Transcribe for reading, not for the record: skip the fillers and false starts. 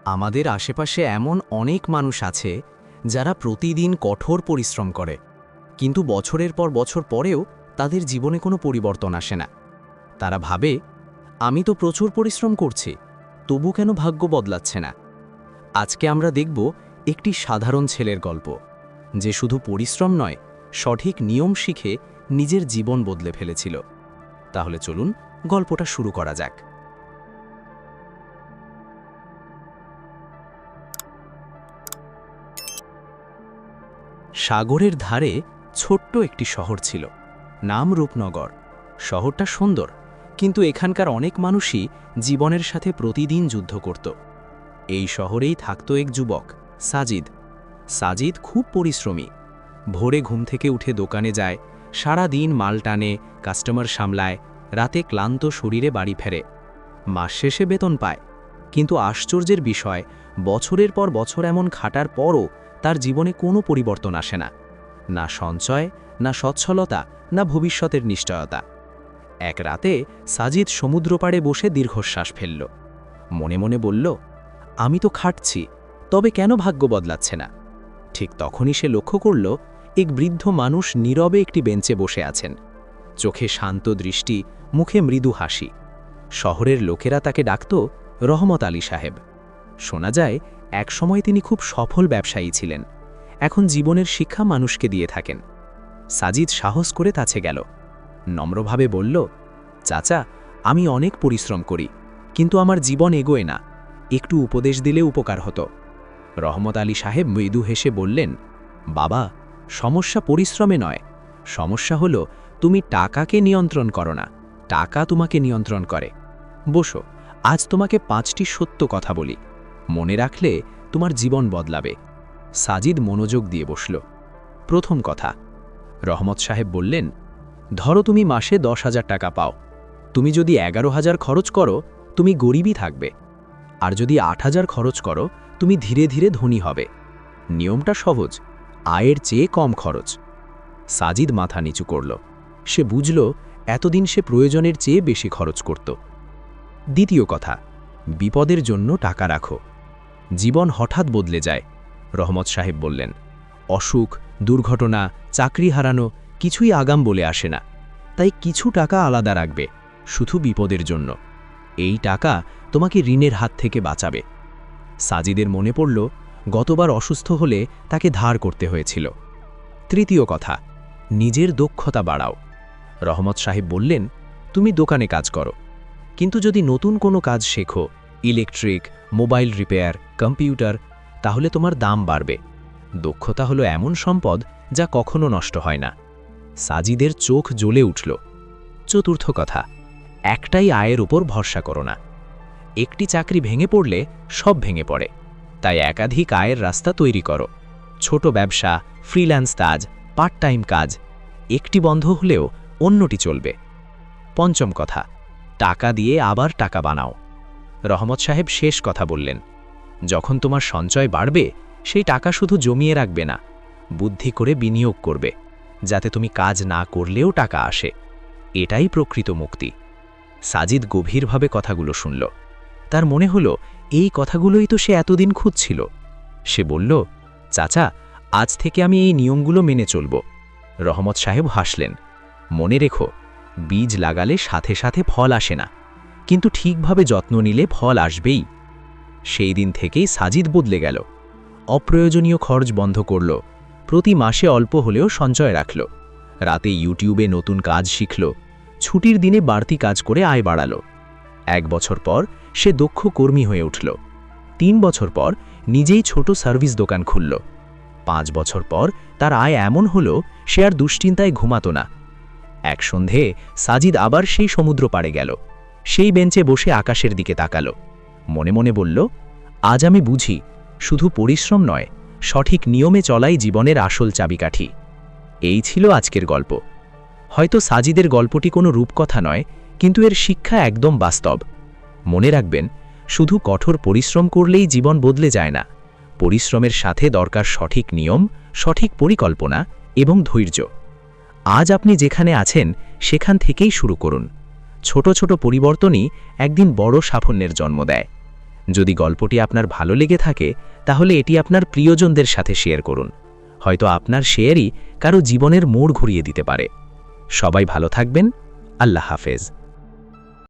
আমাদের আশেপাশে এমন অনেক মানুষ আছে যারা প্রতিদিন কঠোর পরিশ্রম করে, কিন্তু বছরের পর বছর পরেও তাদের জীবনে কোনো পরিবর্তন আসে না। তারা ভাবে, আমি তো প্রচুর পরিশ্রম করছি, তবু কেন ভাগ্য বদলাচ্ছে না। আজকে আমরা দেখব একটি সাধারণ ছেলের গল্প, যে শুধু পরিশ্রম নয়, সঠিক নিয়ম শিখে নিজের জীবন বদলে ফেলেছিল। তাহলে চলুন গল্পটা শুরু করা যাক। সাগরের ধারে ছোট্ট একটি শহর ছিল, নাম রূপনগর। শহরটা সুন্দর, কিন্তু এখানকার অনেক মানুষই জীবনের সাথে প্রতিদিন যুদ্ধ করত। এই শহরেই থাকত এক যুবক, সাজিদ। সাজিদ খুব পরিশ্রমী। ভোরে ঘুম থেকে উঠে দোকানে যায়, সারা দিন মাল টানে, কাস্টমার সামলায়, রাতে ক্লান্ত শরীরে বাড়ি ফেরে। মাস শেষে বেতন পায়, কিন্তু আশ্চর্যের বিষয়, বছরের পর বছর এমন খাটার পরও তার জীবনে কোনো পরিবর্তন আসে না। না সঞ্চয়, না সচ্ছলতা, না ভবিষ্যতের নিশ্চয়তা। এক রাতে সাজিদ সমুদ্রপাড়ে বসে দীর্ঘশ্বাস ফেলল। মনে মনে বলল, আমি তো খাটছি, তবে কেন ভাগ্য বদলাচ্ছে না? ঠিক তখনই সে লক্ষ্য করল, এক বৃদ্ধ মানুষ নীরবে একটি বেঞ্চে বসে আছেন। চোখে শান্ত দৃষ্টি, মুখে মৃদু হাসি। শহরের লোকেরা তাকে ডাকত রহমত আলী সাহেব। শোনা যায়, একসময় তিনি খুব সফল ব্যবসায়ী ছিলেন। এখন জীবনের শিক্ষা মানুষকে দিয়ে থাকেন। সাজিদ সাহস করে কাছে গেল, নম্রভাবে বলল, চাচা, আমি অনেক পরিশ্রম করি, কিন্তু আমার জীবন এগোয় না, একটু উপদেশ দিলে উপকার হতো। রহমত আলী সাহেব মৃদু হেসে বললেন, বাবা, সমস্যা পরিশ্রমে নয়, সমস্যা হলো তুমি টাকাকে নিয়ন্ত্রণ করো না, টাকা তোমাকে নিয়ন্ত্রণ করে। বসো, আজ তোমাকে 5টি সত্য কথা বলি, মনে রাখলে তোমার জীবন বদলাবে। সাজিদ মনোযোগ দিয়ে বসল। প্রথম কথা, রহমত সাহেব বললেন, ধরো তুমি মাসে 10,000 টাকা পাও। তুমি যদি 11,000 খরচ করো, তুমি গরিবই থাকবে। আর যদি 8,000 খরচ করো, তুমি ধীরে ধীরে ধনী হবে। নিয়মটা সহজ, আয়ের চেয়ে কম খরচ। সাজিদ মাথা নিচু করল। সে বুঝল, এতদিন সে প্রয়োজনের চেয়ে বেশি খরচ করত। দ্বিতীয় কথা, বিপদের জন্য টাকা রাখো। জীবন হঠাৎ বদলে যায়, রহমত সাহেব বললেন। অসুখ, দুর্ঘটনা, চাকরি হারানো কিছুই আগাম বলে আসে না। তাই কিছু টাকা আলাদা রাখবে, শুধু বিপদের জন্য। এই টাকা তোমাকে ঋণের হাত থেকে বাঁচাবে। সাজিদের মনে পড়ল, গতবার অসুস্থ হলে তাকে ধার করতে হয়েছিল। তৃতীয় কথা, নিজের দক্ষতা বাড়াও। রহমত সাহেব বললেন, তুমি দোকানে কাজ করো, কিন্তু যদি নতুন কোনো কাজ শেখো, ইলেকট্রিক, মোবাইল রিপেয়ার, কম্পিউটার, তাহলে তোমার দাম বাড়বে। দক্ষতা হলো এমন সম্পদ যা কখনো নষ্ট হয় না। সাজিদের চোখ জ্বলে উঠল। চতুর্থ কথা, একটাই আয়ের উপর ভরসা করো না। একটি চাকরি ভেঙে পড়লে সব ভেঙে পড়ে, তাই একাধিক আয়ের রাস্তা তৈরি করো। ছোট ব্যবসা, ফ্রিল্যান্স কাজ, পার্ট টাইম কাজ, একটি বন্ধ হলেও অন্যটি চলবে। পঞ্চম কথা, টাকা দিয়ে আবার টাকা বানাও। রহমত সাহেব শেষ কথা বললেন, যখন তোমার সঞ্চয় বাড়বে, সেই টাকা শুধু জমিয়ে রাখবে না, বুদ্ধি করে বিনিয়োগ করবে, যাতে তুমি কাজ না করলেও টাকা আসে। এটাই প্রকৃত মুক্তি। সাজিদ গভীরভাবে কথাগুলো শুনল। তার মনে হলো, এই কথাগুলোই তো সে এতদিন খুঁজছিল। সে বলল, চাচা, আজ থেকে আমি এই নিয়মগুলো মেনে চলব। রহমত সাহেব হাসলেন। মনে রেখো, বীজ লাগালে সাথে সাথে ফল আসে না, কিন্তু ঠিকভাবে যত্ন নিলে ফল আসবেই। সেই দিন থেকেই সাজিদ বদলে গেল। অপ্রয়োজনীয় খরচ বন্ধ করল, প্রতি মাসে অল্প হলেও সঞ্চয় রাখল, রাতে ইউটিউবে নতুন কাজ শিখল, ছুটির দিনে বাড়তি কাজ করে আয় বাড়াল। 1 বছর পর সে দক্ষ কর্মী হয়ে উঠল। 3 বছর পর নিজেই ছোট সার্ভিস দোকান খুলল। 5 বছর পর তার আয় এমন হলো, সে আর দুশ্চিন্তায় ঘুমাতো না। এক সন্ধে সাজিদ আবার সেই সমুদ্র পাড়ে গেল। সেই বেঞ্চে বসে আকাশের দিকে তাকালো। মনে মনে বলল, আজ আমি বুঝি, শুধু পরিশ্রম নয়, সঠিক নিয়মে চলাই জীবনের আসল চাবিকাঠি। এই ছিল আজকের গল্প। হয়তো সাজিদের গল্পটি কোনো রূপকথা নয়, কিন্তু এর শিক্ষা একদম বাস্তব। মনে রাখবেন, শুধু কঠোর পরিশ্রম করলেই জীবন বদলে যায় না। পরিশ্রমের সাথে দরকার সঠিক নিয়ম, সঠিক পরিকল্পনা এবং ধৈর্য। আজ আপনি যেখানে আছেন, সেখান থেকেই শুরু করুন। ছোট ছোট পরিবর্তনই একদিন বড় সাফল্যের জন্ম দেয়। যদি গল্পটি আপনার ভালো লেগে থাকে তাহলে এটি আপনার প্রিয়জনদের সাথে শেয়ার করুন। হয়তো আপনার শেয়ারই কারো জীবনের মোড় ঘুরিয়ে দিতে পারে। সবাই ভালো থাকবেন। আল্লাহ হাফেজ।